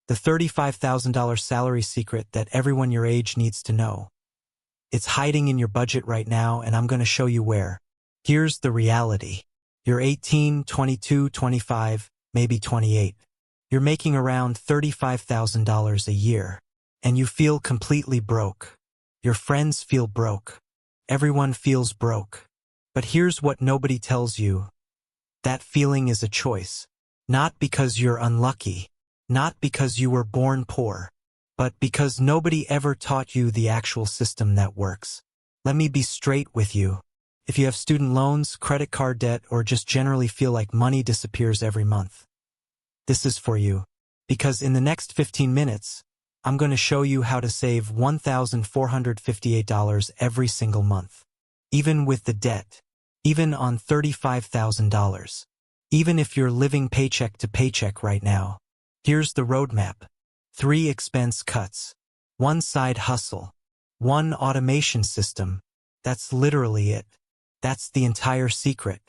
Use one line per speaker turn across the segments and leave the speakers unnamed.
The $35,000 salary secret that everyone your age needs to know. It's hiding in your budget right now, and I'm going to show you where. Here's the reality. You're 18, 22, 25, maybe 28. You're making around $35,000 a year, and you feel completely broke. Your friends feel broke. Everyone feels broke. But here's what nobody tells you. That feeling is a choice. Not because you're unlucky, not because you were born poor, but because nobody ever taught you the actual system that works. Let me be straight with you. If you have student loans, credit card debt, or just generally feel like money disappears every month, this is for you. Because in the next 15 minutes, I'm going to show you how to save $1,458 every single month. Even with the debt. Even on $35,000. Even if you're living paycheck to paycheck right now. Here's the roadmap. 3 expense cuts. 1 side hustle. 1 automation system. That's literally it. That's the entire secret.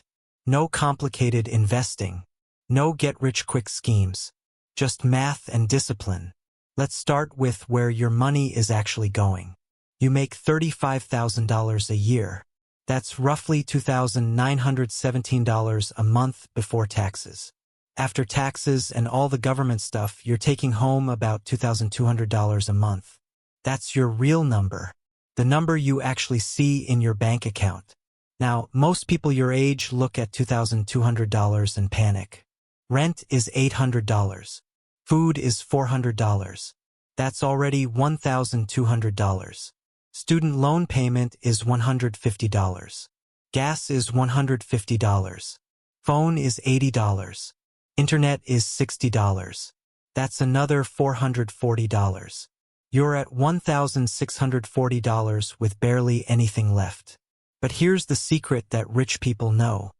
No complicated investing. No get-rich-quick schemes. Just math and discipline. Let's start with where your money is actually going. You make $35,000 a year. That's roughly $2,917 a month before taxes. After taxes and all the government stuff, you're taking home about $2,200 a month. That's your real number. The number you actually see in your bank account. Now, most people your age look at $2,200 and panic. Rent is $800. Food is $400. That's already $1,200. Student loan payment is $150. Gas is $150. Phone is $80. Internet is $60. That's another $440. You're at $1,640 with barely anything left. But here's the secret that rich people know.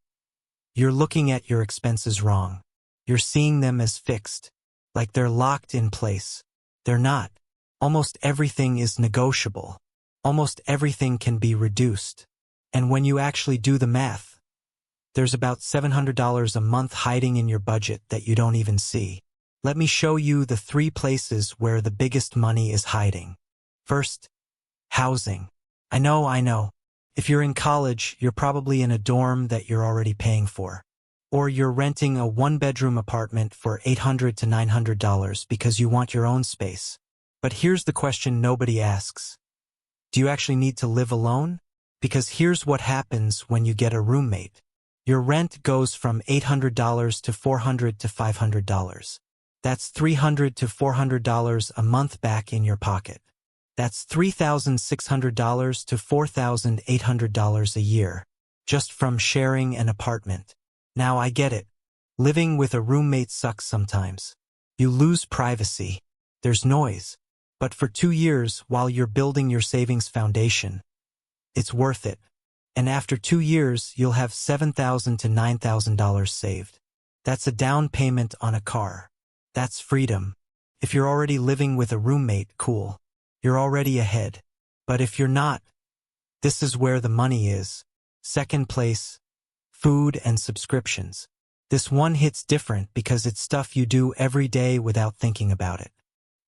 You're looking at your expenses wrong. You're seeing them as fixed, like they're locked in place. They're not. Almost everything is negotiable. Almost everything can be reduced. And when you actually do the math, there's about $700 a month hiding in your budget that you don't even see. Let me show you the 3 places where the biggest money is hiding. First, housing. I know. If you're in college, you're probably in a dorm that you're already paying for. Or you're renting a 1-bedroom apartment for $800 to $900 because you want your own space. But here's the question nobody asks. Do you actually need to live alone? Because here's what happens when you get a roommate. Your rent goes from $800 to $400 to $500. That's $300 to $400 a month back in your pocket. That's $3,600 to $4,800 a year, just from sharing an apartment. Now I get it. Living with a roommate sucks sometimes. You lose privacy. There's noise. But for 2 years, while you're building your savings foundation, it's worth it. And after 2 years, you'll have $7,000 to $9,000 saved. That's a down payment on a car. That's freedom. If you're already living with a roommate, cool. You're already ahead. But if you're not, this is where the money is. Second place, food and subscriptions. This one hits different because it's stuff you do every day without thinking about it.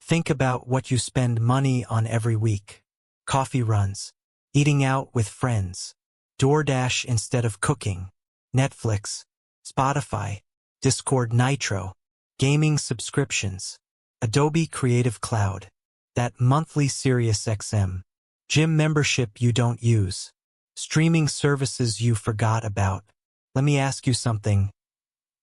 Think about what you spend money on every week. Coffee runs, eating out with friends, DoorDash instead of cooking, Netflix, Spotify, Discord Nitro, gaming subscriptions, Adobe Creative Cloud, that monthly SiriusXM, gym membership you don't use, streaming services you forgot about. Let me ask you something.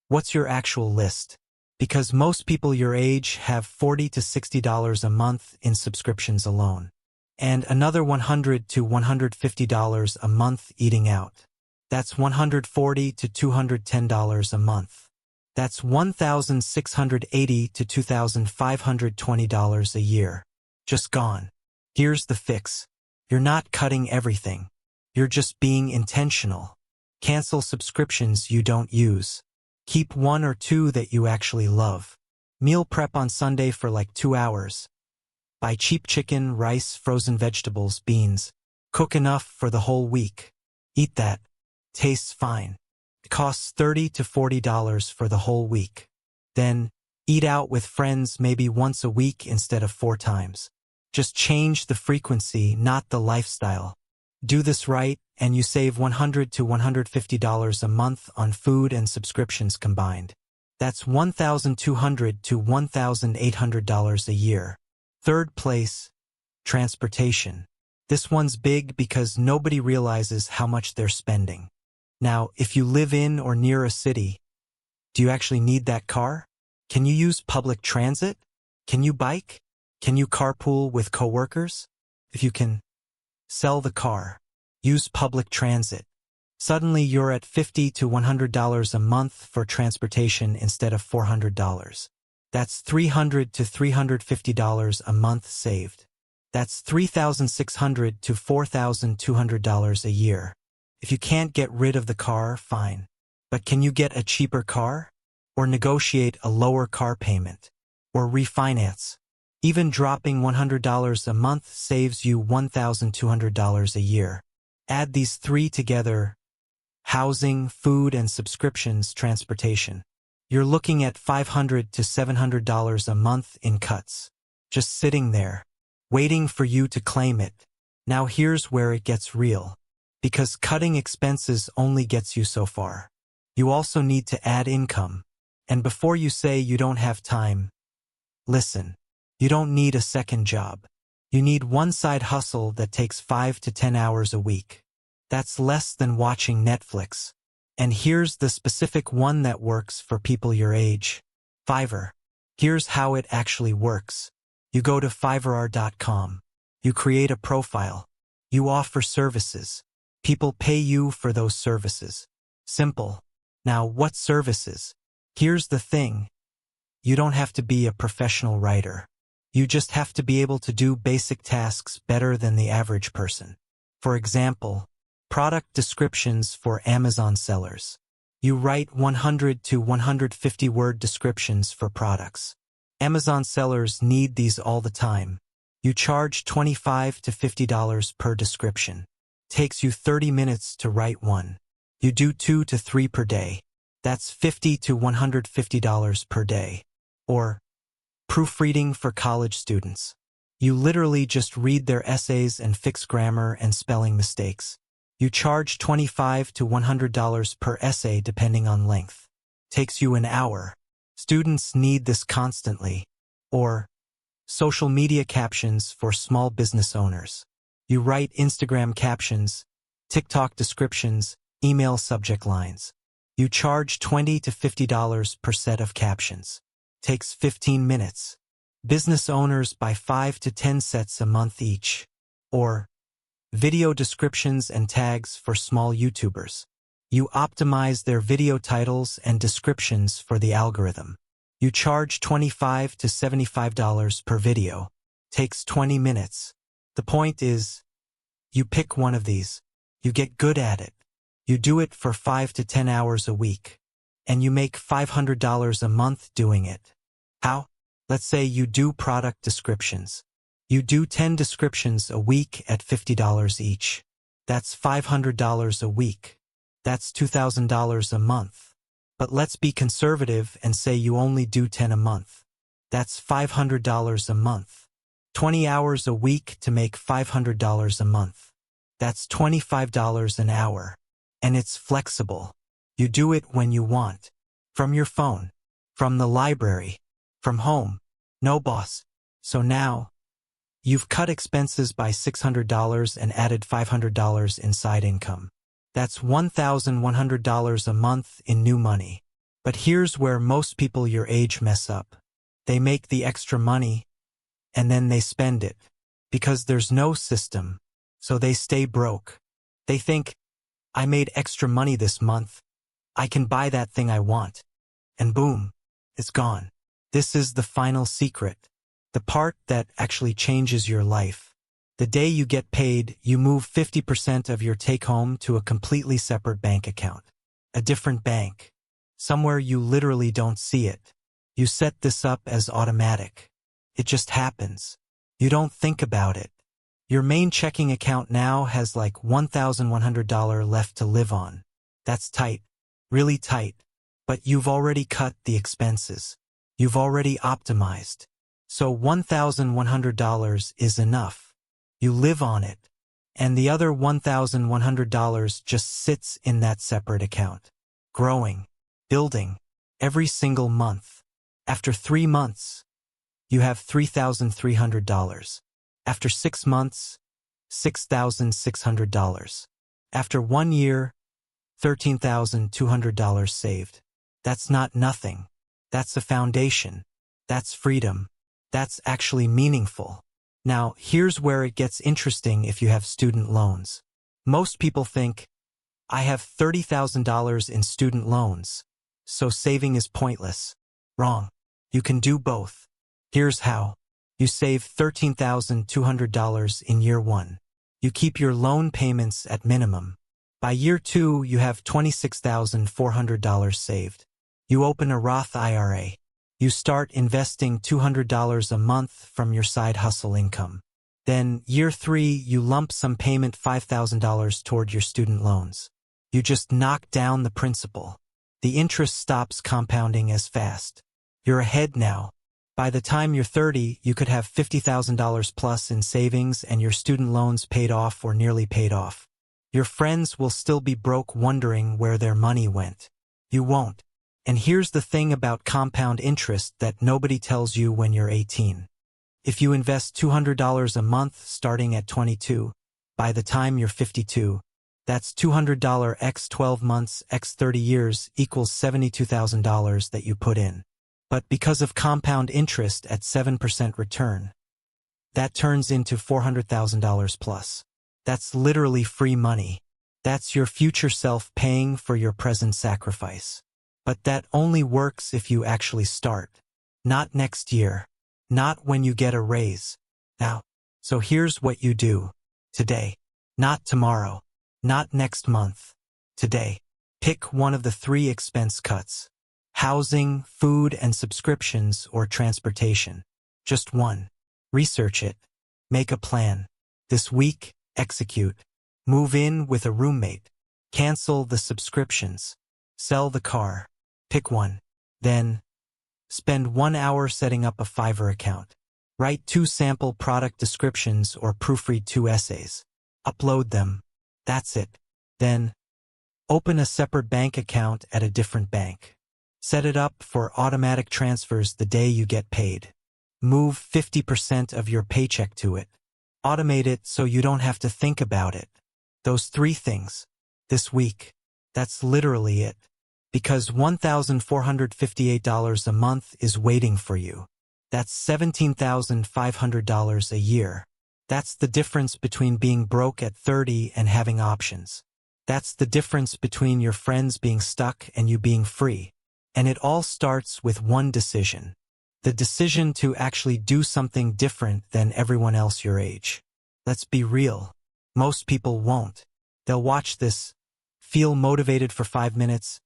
What's your actual list? Because most people your age have $40 to $60 a month in subscriptions alone. And another $100 to $150 a month eating out. That's $140 to $210 a month. That's $1,680 to $2,520 a year. Just gone. Here's the fix. You're not cutting everything. You're just being intentional. Cancel subscriptions you don't use. Keep 1 or 2 that you actually love. Meal prep on Sunday for like 2 hours. Buy cheap chicken, rice, frozen vegetables, beans. Cook enough for the whole week. Eat that. Tastes fine. It costs $30 to $40 for the whole week. Then, Eat out with friends maybe once a week instead of 4 times. Just change the frequency, not the lifestyle. Do this right, and you save $100 to $150 a month on food and subscriptions combined. That's $1,200 to $1,800 a year. Third place, transportation. This one's big because nobody realizes how much they're spending. Now, if you live in or near a city, do you actually need that car? Can you use public transit? Can you bike? Can you carpool with coworkers? If you can, sell the car. Use public transit. Suddenly you're at $50 to $100 a month for transportation instead of $400. That's $300 to $350 a month saved. That's $3,600 to $4,200 a year. If you can't get rid of the car, fine. But can you get a cheaper car? Or negotiate a lower car payment? Or refinance? Even dropping $100 a month saves you $1,200 a year. Add these 3 together: housing, food, and subscriptions, transportation. You're looking at $500 to $700 a month in cuts. Just sitting there, waiting for you to claim it. Now here's where it gets real. Because cutting expenses only gets you so far. You also need to add income. And before you say you don't have time, listen. You don't need a second job. You need one side hustle that takes 5 to 10 hours a week. That's less than watching Netflix. And here's the specific one that works for people your age. Fiverr. Here's how it actually works. You go to Fiverr.com. You create a profile. You offer services. People pay you for those services. Simple. Now, what services? Here's the thing. You don't have to be a professional writer. You just have to be able to do basic tasks better than the average person. For example, product descriptions for Amazon sellers. You write 100 to 150 word descriptions for products. Amazon sellers need these all the time. You charge $25 to $50 per description. Takes you 30 minutes to write one. You do 2 to 3 per day. That's $50 to $150 per day. Or proofreading for college students. You literally just read their essays and fix grammar and spelling mistakes. You charge $25 to $100 per essay depending on length. Takes you an hour. Students need this constantly. Or social media captions for small business owners. You write Instagram captions, TikTok descriptions, email subject lines. You charge $20 to $50 per set of captions. Takes 15 minutes. Business owners buy 5 to 10 sets a month each. Or video descriptions and tags for small YouTubers. You optimize their video titles and descriptions for the algorithm. You charge $25 to $75 per video. Takes 20 minutes. The point is, you pick one of these. You get good at it. You do it for 5 to 10 hours a week. And you make $500 a month doing it. How? Let's say you do product descriptions. You do 10 descriptions a week at $50 each. That's $500 a week. That's $2,000 a month. But let's be conservative and say you only do 10 a month. That's $500 a month. 20 hours a week to make $500 a month. That's $25 an hour. And it's flexible. You do it when you want. From your phone. From the library. From home. No boss. So now, you've cut expenses by $600 and added $500 in side income. That's $1,100 a month in new money. But here's where most people your age mess up. They make the extra money, and then they spend it. Because there's no system, so they stay broke. They think, I made extra money this month. I can buy that thing I want. And boom, it's gone. This is the final secret. The part that actually changes your life. The day you get paid, you move 50% of your take-home to a completely separate bank account. A different bank. Somewhere you literally don't see it. You set this up as automatic. It just happens. You don't think about it. Your main checking account now has like $1,100 left to live on. That's tight. Really tight. But you've already cut the expenses. You've already optimized. So $1,100 is enough. You live on it. And the other $1,100 just sits in that separate account. Growing. Building. Every single month. After 3 months, you have $3,300. After 6 months, $6,600. After 1 year, $13,200 saved. That's not nothing. That's a foundation. That's freedom. That's actually meaningful. Now, here's where it gets interesting if you have student loans. Most people think, I have $30,000 in student loans, so saving is pointless. Wrong. You can do both. Here's how. You save $13,200 in year 1. You keep your loan payments at minimum. By year 2, you have $26,400 saved. You open a Roth IRA. You start investing $200 a month from your side hustle income. Then, year 3, you lump sum payment $5,000 toward your student loans. You just knock down the principal. The interest stops compounding as fast. You're ahead now. By the time you're 30, you could have $50,000 plus in savings and your student loans paid off or nearly paid off. Your friends will still be broke wondering where their money went. You won't. And here's the thing about compound interest that nobody tells you when you're 18. If you invest $200 a month starting at 22, by the time you're 52, that's $200 x 12 months x 30 years equals $72,000 that you put in. But because of compound interest at 7% return, that turns into $400,000 plus. That's literally free money. That's your future self paying for your present sacrifice. But that only works if you actually start. Not next year. Not when you get a raise. Now, so here's what you do. Today. Not tomorrow. Not next month. Today. Pick one of the 3 expense cuts. Housing, food, and subscriptions or transportation. Just one. Research it. Make a plan. This week, execute. Move in with a roommate. Cancel the subscriptions. Sell the car. Pick one. Then, spend 1 hour setting up a Fiverr account. Write 2 sample product descriptions or proofread 2 essays. Upload them. That's it. Then, open a separate bank account at a different bank. Set it up for automatic transfers the day you get paid. Move 50% of your paycheck to it. Automate it so you don't have to think about it. Those 3 things. This week. That's literally it. Because $1,458 a month is waiting for you. That's $17,500 a year. That's the difference between being broke at 30 and having options. That's the difference between your friends being stuck and you being free. And it all starts with one decision. The decision to actually do something different than everyone else your age. Let's be real. Most people won't. They'll watch this, feel motivated for 5 minutes,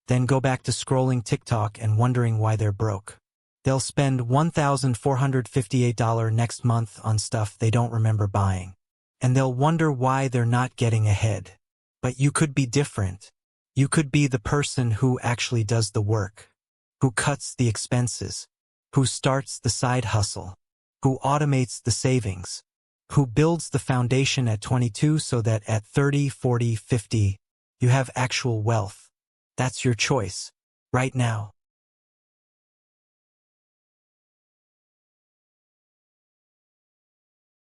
then go back to scrolling TikTok and wondering why they're broke. They'll spend $1,458 next month on stuff they don't remember buying. And they'll wonder why they're not getting ahead. But you could be different. You could be the person who actually does the work, who cuts the expenses, who starts the side hustle, who automates the savings, who builds the foundation at 22 so that at 30, 40, 50, you have actual wealth. That's your choice, right now.